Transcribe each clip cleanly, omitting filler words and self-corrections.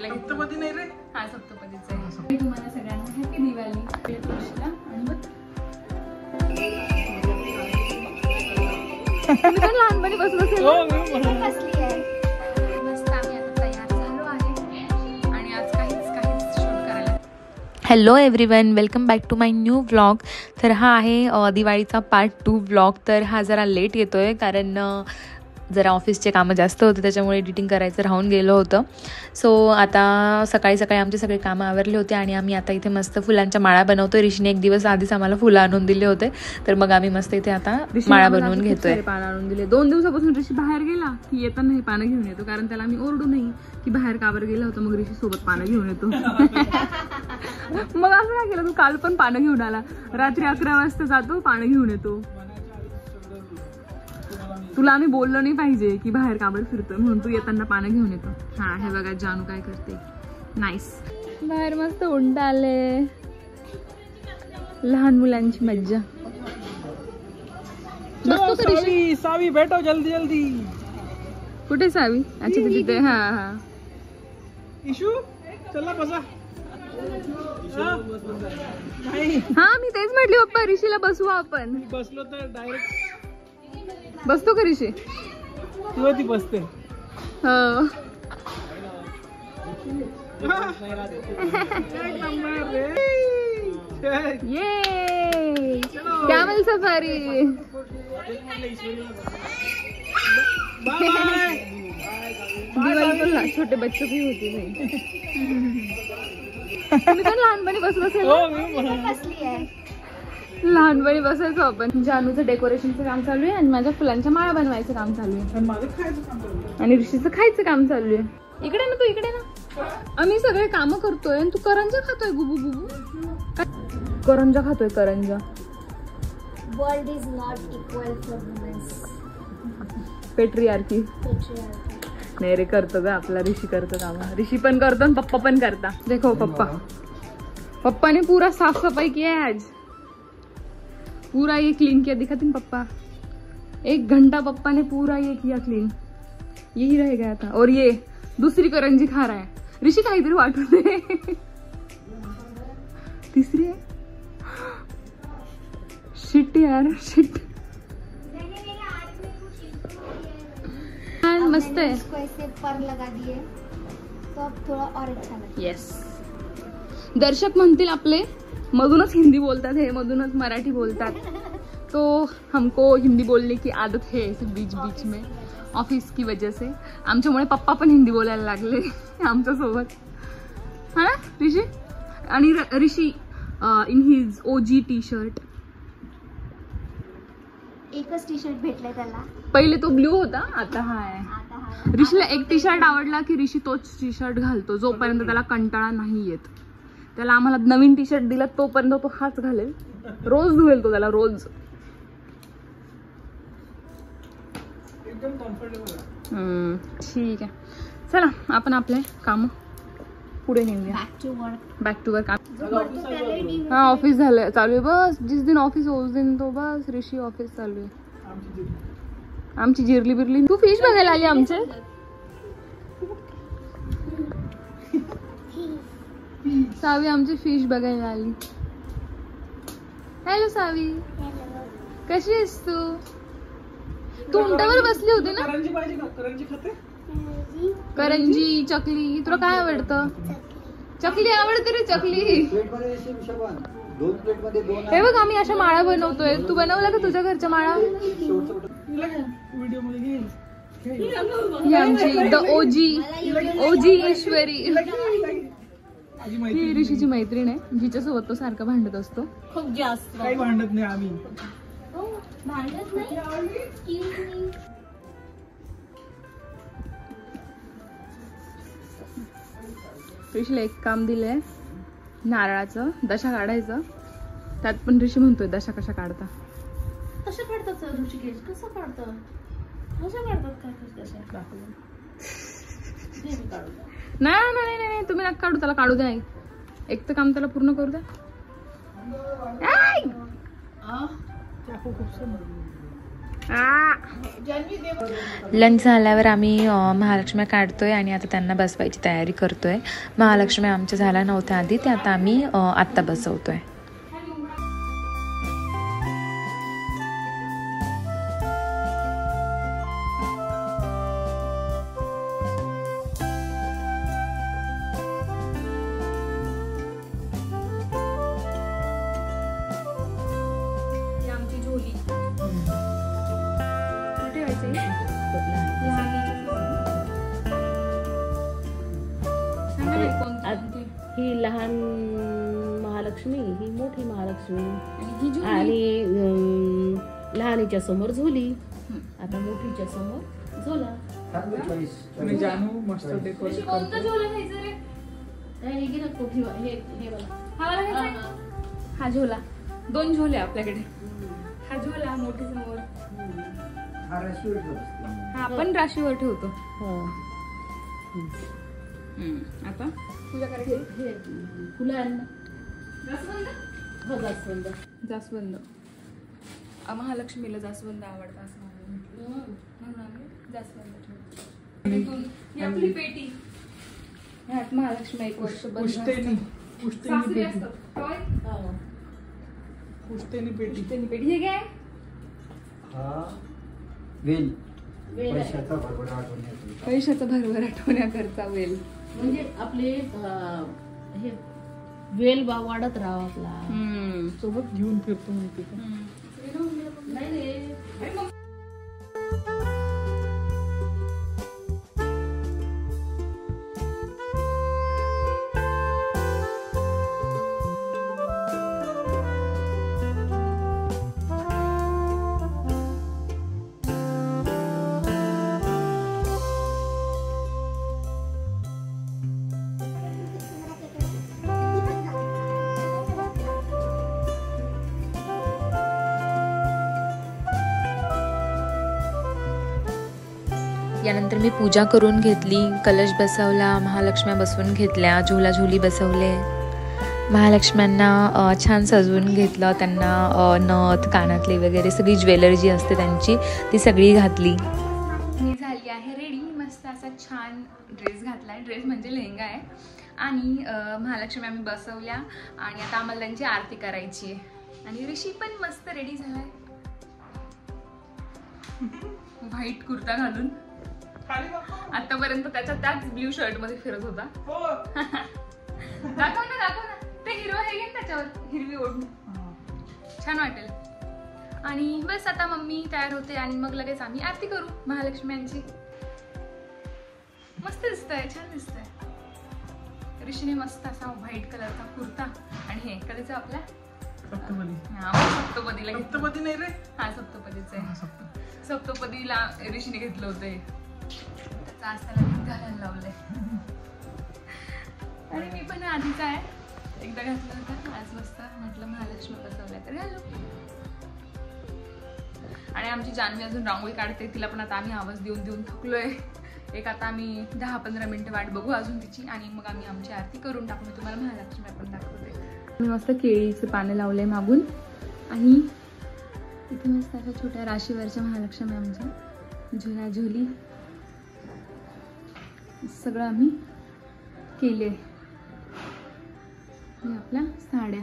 दिवाळीला सप्तपदी नाही रे. हा सप्तपदीच आहे. तुम्हाला सगळ्यांना हॅपी दिवाळी. तुम्ही पण लहानपणी बसून असेल मस्त. आम्ही आता तयार झालो आहे आणि आज काहीच शूट करायला. Hello everyone, welcome back to my new vlog. तर हा आहे दिवाळीचा पार्ट 2 व्लॉग. तर हा जरा लेट येतो आहे कारण जरा ऑफिसचे कामं जास्त होते, त्याच्यामुळे एडिटिंग करायचं राहून गेलं होतं. सो आता सकाळी आमचे सगळे कामं आवरले होते आणि आम्ही आता इथे मस्त फुलांच्या माळा बनवतोय. ऋषीने एक दिवस आधीच आम्हाला फुलं आणून दिले होते, तर मग आम्ही मस्त इथे आता माळा बनवून घेतोय. पानं आणून दिले. 2 दिवसापासून ऋषी बाहेर गेला की येताना हे पानं घेऊन येतो, कारण त्याला आम्ही ओरडू नाही की बाहेर कावर गेला होता. मग ऋषी सोबत पानं घेऊन येतो. मग असं काय केलं तू? काल पण पानं घेऊन आला. रात्री 11 वाजता जातो, पानं घेऊन येतो. तुला आम्ही बोललो नाही पाहिजे की बाहेर काबर फिरतोय म्हणून तू येताना पानं घेऊन येतो. हा हे बघा जानू काय करते. नाईस. बाहेर मस्त उंट आले. लहान मुलांची मज्जा. बसतो तरी. सावी भेटो जल्दी जल्दी. कुठे सावी? अच्छा तिथे. हा हा इशू चला बसा. हा मी तेच म्हटली पप्पा ऋषीला बसवू आपण. बसलो तर डायरेक्ट बसतो का ऋषी? तुला ती बसते. हो. ये कॅमल सफारी. दिवाळी छोटे बच्चे भी होते. तुम्ही पण लहानपणी बसून असेल. लहानपणी बसायचो आपण. जानूचं डेकोरेशनचं काम चालू आहे आणि माझ्या फुलांच्या माळा बनवायचं काम चालू आहे आणि ऋषीचं खायचं काम चालू आहे. इकडे ना तू, इकडे ना. आम्ही सगळे काम करतोय आणि तू करंजा खातोय. गुबू गुबू करंजा खातोय. करंजा. World is not equal for womens. Patriarchy. नाही रे, करतो ग आपला ऋषी. करतो काम. ऋषी पण करतो आणि पप्पा पण करता. देखो पप्पा ने पूरा साफ सफाई किया है आज. पूरा ये क्लीन किया. दिखाती पप्पा. 1 घंटा पप्पा ने पूरा ये किया क्लीन. यही रह गया था. और ये दूसरी करंजी खा रहा है ऋषि. काहीतरी वाटू दे. तीसरी है. शिट यार शिट. मस्त है. इसको ऐसे पर लगा दिए तो अब थोड़ा और अच्छा लगता है. यस. दर्शक म्हणतील आपले मधूनच हिंदी बोलतात हे, मधूनच मराठी बोलतात. तो हमको हिंदी बोलने की आदत है ऐसे बीच बीच में ऑफिस की वजह से. आमच्यामुळे पप्पा पण हिंदी बोलायला लागले आमच्या सोबत. हा ना ऋषी? आणि Rishi in his OG T shirt. एकच टी शर्ट भेटलाय त्याला. पहिले तो ब्ल्यू होता, आता हा आहे. ऋषीला एक टी शर्ट आवडला की ऋषी तोच टी शर्ट घालतो जोपर्यंत त्याला कंटाळा नाही येत. त्याला आम्हाला नवीन टी शर्ट दिला तोपर्यंत तो हाच घालेल. रोज धुवेल तो त्याला रोज. एकदम कम्फर्टेबल. ठीक आहे. चला आपण आपले काम पुढे नेऊया. Back to work. हा ऑफिस झालं चालू आहे. बस जिस दिन ऑफिस हो उस दिन तो बस ऋषी ऑफिस चालू आहे. आमची जिरली बिरली. तू फिश बघायला आली आमचे. सावी आमची फिश बघायला आली. हॅलो सावी, कशी आहेस तू? तू उंटावर बसली होती ना. करंजी पाहिजे का? करंजी खाते? करंजी, चकली. तुला काय आवडतं? चकली आवडते रे. चकली. हे बघ आम्ही अशा माळा बनवतोय. तू बनवला का तुझ्या घरच्या माळा? व्हिडिओ मध्ये घेईल. ही आमची द ओजी ईश्वरी. ही ऋषीची मैत्रीण आहे जिच्यासोबत तो सारखा भांडत असतो. खूप जास्त. काही भांडत नाही आम्ही. भांडत नाही. ऋषीला एक काम दिलंय नारळाचं दशा काढायचं. त्यात पण ऋषी म्हणतोय दशा कशा काढता. कशा काढतात ऋषिकेश? कसं काढतात? कशा काढतात? काय कशा? नाही तुम्ही नका काढू. त्याला काढू द्या. एक तर काम त्याला पूर्ण करू द्या. लंच झाल्यावर आम्ही महालक्ष्मी काढतोय आणि आता त्यांना बसवायची तयारी करतोय. महालक्ष्मी आमच्या झाल्या नव्हत्या आधी, ते आता आम्ही आत्ता बसवतोय. ही लहान महालक्ष्मी, ही मोठी महालक्ष्मी, आणि लहानीच्या समोर झोली, आता मोठीच्या समोर झोला. आणि जानू मस्त डेकोरेट हा झोला, 2 झोले आपल्याकडे. हा झोला मोठी समोर, हा आपण राशीवर ठेवतो. आता पूजा करायची. फुलं जास्वंद, हो जास्वंद. जास्वंद महालक्ष्मीला जास्वंद आवडतं असं म्हणून आम्ही जास्वंद ठेवतो. ही आपली पेटी, ह्यात महालक्ष्मी 1 वर्ष पुष्टेनी सासरी असतात. काय? पुष्टेनी पेटी. पुष्टेनी पेटी. हे काय? वेल. पैशाचा भरभराट होण्याकरता वेल. म्हणजे आपले हे वेल वाढत राहा आपला. सोबत घेऊन फिरतो माहिती का. नाही यानंतर मी पूजा करून घेतली, कलश बसवला, महालक्ष्म्या बसवून घेतल्या, झोलाझोली बसवले. महालक्ष्म्यांना छान सजवून घेतलं. त्यांना नथ, कानातले वगैरे सगळी ज्वेलरी जी असते त्यांची ती सगळी घातली. मी झाली आहे रेडी. मस्त असा छान ड्रेस घातला आहे. ड्रेस म्हणजे लेहंगा आहे. आणि महालक्ष्मी आम्ही बसवल्या आणि आता आम्हाला त्यांची आरती करायची आहे. आणि ऋषी पण मस्त रेडी झालाय, व्हाईट कुर्ता घालून. आतापर्यंत त्याच ब्ल्यू शर्ट मध्ये फिरत होता. दाखव ना ते हिरवा हे घे त्याच्यावर, हिरवी ओढणी छान वाटेल. आणि बस आता मम्मी तयार होते आणि मग लगेच आम्ही आरती करू महालक्ष्म्यांची. मस्त दिसतंय, छान दिसतंय. ऋषीने मस्त असा व्हाईट कलरचा कुर्ता आणि हे कधीच आपल्या सप्तपदीला. सप्तपदी नाही रे, हा सप्तपदीच आहे. सप्तपदीला ऋषीने घेतलं होतं. त्याचा आज त्याला घालायला लावलंय. आणि मी पण आधीच आहे, एकदा घातलं होतं. आज मस्त म्हटलं महालक्ष्मी बसवल्या तर घालू. आणि आमची जान्हवी अजून रांगोळी काढते. तिला पण आता आम्ही आवाज देऊन थकलोय. एक आता आम्ही 10-15 मिनिटं वाट बघू अजून तिची आणि मग आम्ही आमची आरती करून टाकू. मी तुम्हाला महालक्ष्मी पण दाखवते. मी मस्त केळीचे पानं लावले मागून आणि इथे मस्त अशा छोट्या राशीवरच्या महालक्ष्मी आमच्या झोला-झोली सगळं आम्ही केले. आपल्या साड्या.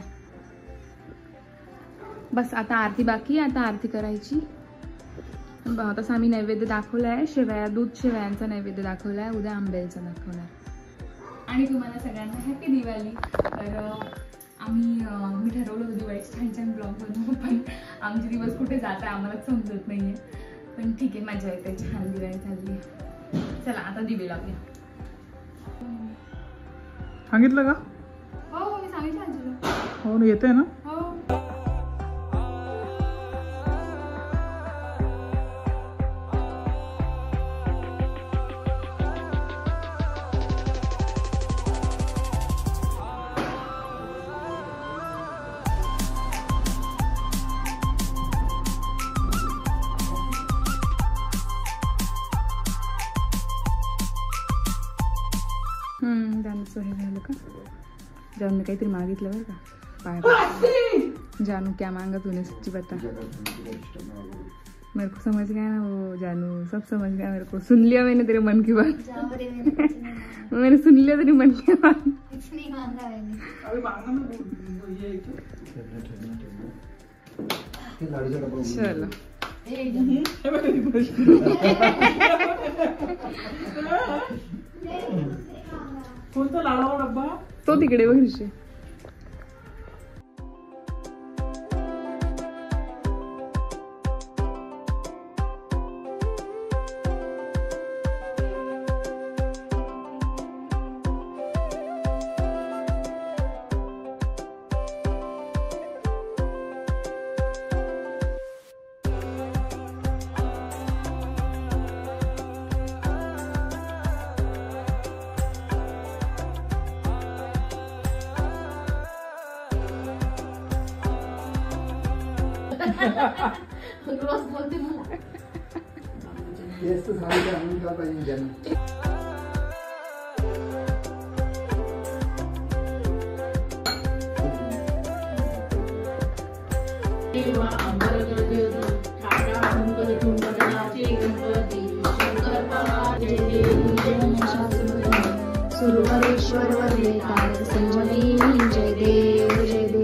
बस आता आरती बाकी. आता आरती करायची. तसं आम्ही नैवेद्य दाखवलाय. शेवया, दूध शेवयांचा नैवेद्य दाखवलाय. उद्या आंब्याचा दाखवलाय. आणि तुम्हाला सगळ्यांना हॅपी दिवाळी. तर मी ठरवलं होतं दिवाळीचे छान ब्लॉग बनवू, पण आमचे दिवस कुठे जात आहे आम्हाला समजत नाहीये. पण ठीक आहे, मजा येते. छान दिवाळी चालली. चला आता दिवे लावूया. सांगितलं का? हो मी सांगितलं. हो ना, येते ना. हो. जानूचं हे झालं का? जानूने काहीतरी मागितलं बरं का. पाय जानू क्या मांगा तूने सच्ची बता. मेरे को समझ गया ना वो जानू, सब समझ गया मेरे को। सुन लिया मैंने तेरे मन की बात, मैंने सुन लिया तेरी मन की बात। नहीं मांगा मैंने। अभी मांगना ना वो ये है कि चलो कोणता लाडवा डब्बा तो तिकडे बघ ऋषी. रोज बोलते मग. तेच तर सांगितलं आम्ही का पाहिजे ज्यांना. सुरवरेश्वर वरले तारक संजीवनी जय देव जय देव.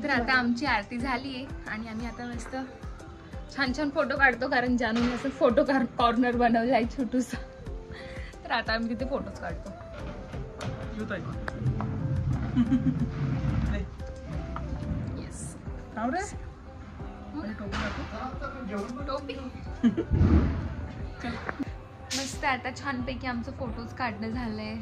तर आता आमची आरती झाली आहे आणि आम्ही आता मस्त छान छान फोटो काढतो, कारण जानूने असं फोटो कॉर्नर बनवलं आहे छोटूसा. तर आता आम्ही तिथे फोटोज काढतो. येस टोपी. मस्त आता छानपैकी आमचं फोटोज काढणं झालंय आणि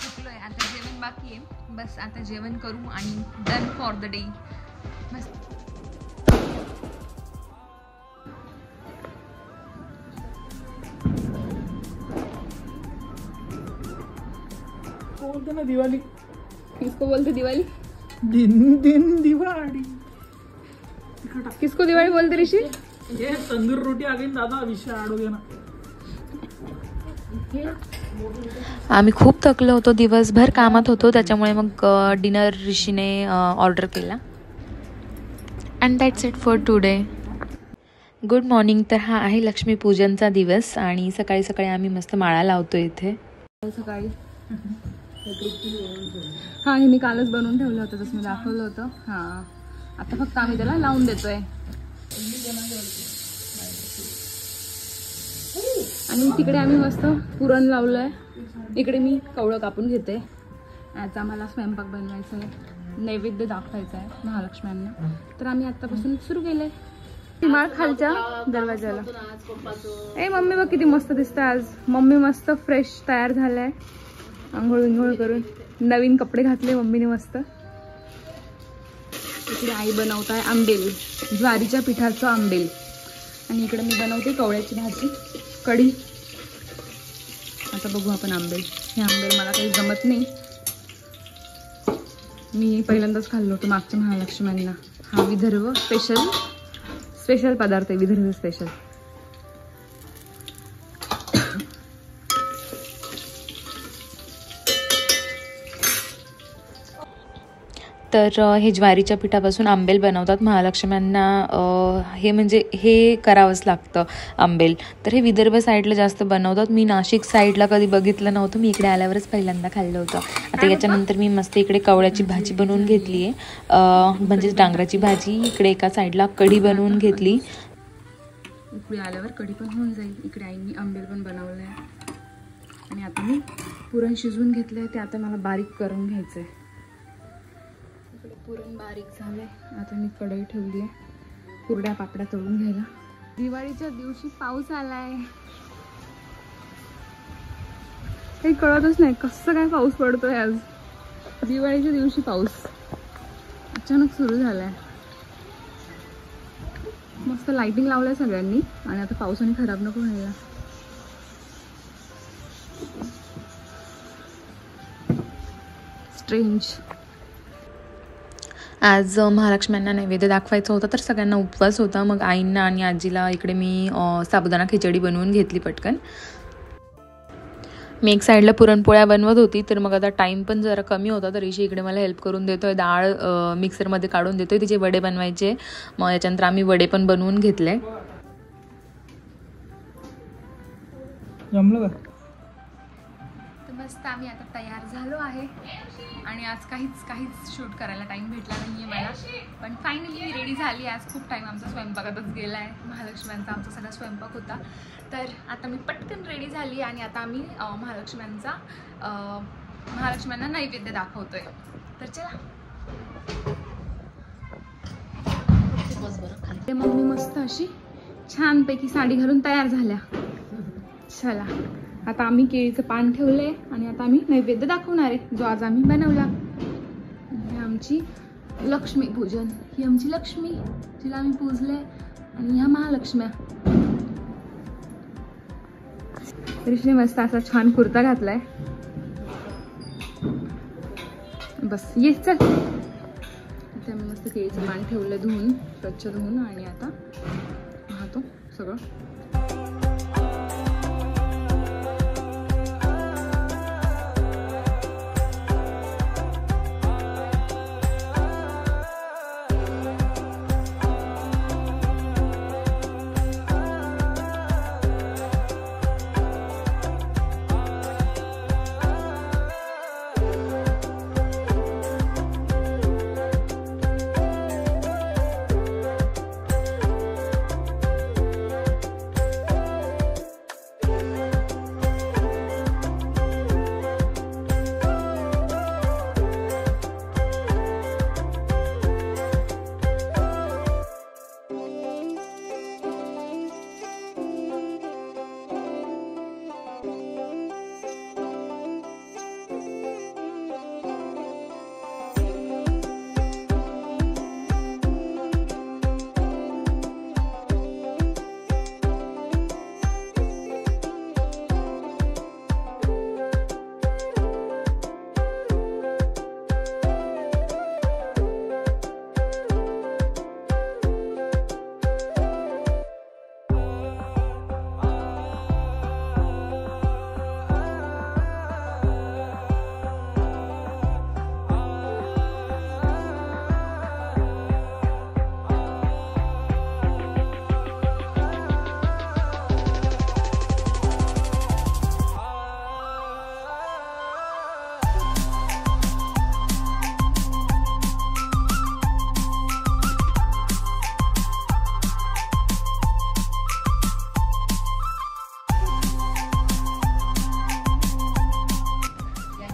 चुकलोय. आता जेवण बाकी आहे, बस आता जेवण करू आणि डन फॉर द डे. मस्त बोलते ना दिवाळी. किसको बोलते दिवाळी? दिन दिन दिवाळी. किसको दिवाळी बोलते ऋषी? ये तंदूर रोटी आ गई दादा, विषय आडो गया ना. आम्ही खूप थकलो होतो, दिवसभर कामात होतो, त्याच्यामुळे मग डिनर ऋषीने ऑर्डर केला. And that's it for today. Good morning. तर हा आहे लक्ष्मीपूजनचा दिवस आणि सकाळी सकाळी आम्ही मस्त माळा लावतो इथे. सकाळी हां, हे मी कालच बनवून ठेवलं होतं, जसं मी दाखवलं होतं. हां, आता फक्त आम्ही त्याला लावून देतोय. आणि तिकडे आम्ही मस्त पुरण लावलंय. इकडे मी कवळं कापून घेते. आज आम्हाला स्वयंपाक बनवायचा आहे, नैवेद्य दाखवायचा आहे महालक्ष्म्यांना. तर आम्ही आत्तापासून सुरू केलंय. माळ खालच्या दरवाजाला. ए मम्मी बघ किती मस्त दिसतं आज. मम्मी मस्त फ्रेश तयार झालाय, आंघोळ विंघोळ करून नवीन कपडे घातले मम्मीने मस्त. इकडे आई बनवत आहे आंबेल, ज्वारीच्या पिठाचं आंबेल. आणि इकडे मी बनवते कवळ्याची भाजी, कढी. आता बघू आपण आंबेल. हे आंबेल मला काही जमत नाही, मी पहिल्यांदाच खाल्लो होतो मागच्या महालक्ष्म्यांना. हा विदर्भ स्पेशल पदार्थ आहे, विदर्भ स्पेशल. तर हे ज्वारीच्या पिठापासून आंबेल बनवतात महालक्ष्म्यांना. हे म्हणजे हे करावंच लागतं आंबेल. तर हे विदर्भ साईडला जास्त बनवतात. मी नाशिक साईडला कधी बघितलं नव्हतं, मी इकडे आल्यावरच पहिल्यांदा खाल्लं होतं. आता याच्यानंतर मी मस्त इकडे कवळ्याची भाजी बनवून घेतली आहे, म्हणजेच डांगराची भाजी. इकडे एका साईडला कढी बनवून घेतली. इकडे आल्यावर कढी पण होऊन जाईल. इकडे आईने आंबेल पण बनवलं आहे आणि आता मी पुरण शिजवून घेतलं आहे, ते आता मला बारीक करून घ्यायचं आहे. पुरण बारीक झालंय. आता मी कढई ठेवली आहे कुरड्या पापड्या तळून घ्यायला. दिवाळीच्या दिवशी पाऊस आलाय, काही कळतच नाही कसं काय पाऊस पडतोय आज. दिवाळीच्या दिवशी पाऊस अचानक सुरू झालाय. मस्त लाइटिंग लावलंय सगळ्यांनी आणि आता पावसाने खराब नको व्हायला. स्ट्रेंज. आज महालक्ष्म्यांना नैवेद्य दाखवायचं होतं, तर सगळ्यांना उपवास होता. मग आईंना आणि आजीला इकडे मी साबुदाणा खिचडी बनवून घेतली पटकन. मी एक साईडला पुरणपोळ्या बनवत होती, तर मग आता टाईम पण जरा कमी होता, तर ऋषी इकडे मला हेल्प करून देतोय. डाळ मिक्सरमध्ये काढून देतोय, तिचे वडे बनवायचे. मग याच्यानंतर आम्ही वडे पण बनवून घेतले. जमलं का? तर मस्त आम्ही आता तयार झालो आहे आणि आज काहीच शूट करायला टाईम भेटला नाही आहे मला, पण फायनली मी रेडी झाली. आज खूप टाईम आमचा स्वयंपाकातच गेला आहे. महालक्ष्म्यांचा आमचा सगळा स्वयंपाक होता, तर आता मी पटकन रेडी झाली आणि आता आम्ही महालक्ष्म्यांना नैवेद्य दाखवतोय. तर चला. मम्मी मस्त अशी छानपैकी साडी घालून तयार झाल्या. चला, आता आम्ही केळीचं पान ठेवलंय आणि आता आम्ही नैवेद्य दाखवणार आहे, जो आज आम्ही बनवला. ही आमची लक्ष्मी पूजन, ही आमची लक्ष्मी जिला आम्ही पूजले, आणि ह्या महालक्ष्म्या. कृष्णे मस्त असा छान कुर्ता घातलाय. बस ये चल. आता आम्ही मस्त केळीचं पान ठेवलं धुवून, स्वच्छ धुवून, आणि आता पाहतो सगळं.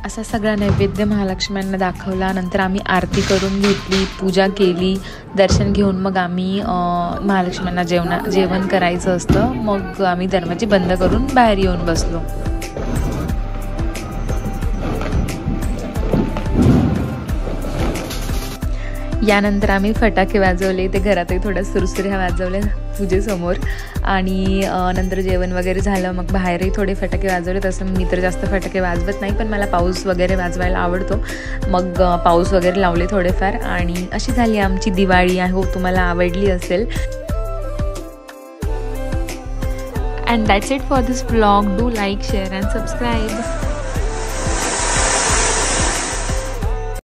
असा सगळा नैवेद्य महालक्ष्म्यांना दाखवला. नंतर आम्ही आरती करून घेतली, पूजा केली, दर्शन घेऊन मग आम्ही महालक्ष्म्यांना जेवण करायचं असतं. मग आम्ही दरवाजे बंद करून बाहेर येऊन बसलो. यानंतर आम्ही फटाके वाजवले. ते घरातही थोड्या सुरसुऱ्या वाजवल्या पूजेसमोर, आणि नंतर जेवण वगैरे झालं. मग बाहेरही थोडे फटाके वाजवले. तसं मी तर जास्त फटाके वाजवत नाही, पण मला पाऊस वगैरे वाजवायला आवडतो. मग पाऊस वगैरे लावले थोडेफार, आणि अशी झाली आमची दिवाळी. आय होप तुम्हाला आवडली असेल. And that's it for this vlog. Do like, share and subscribe.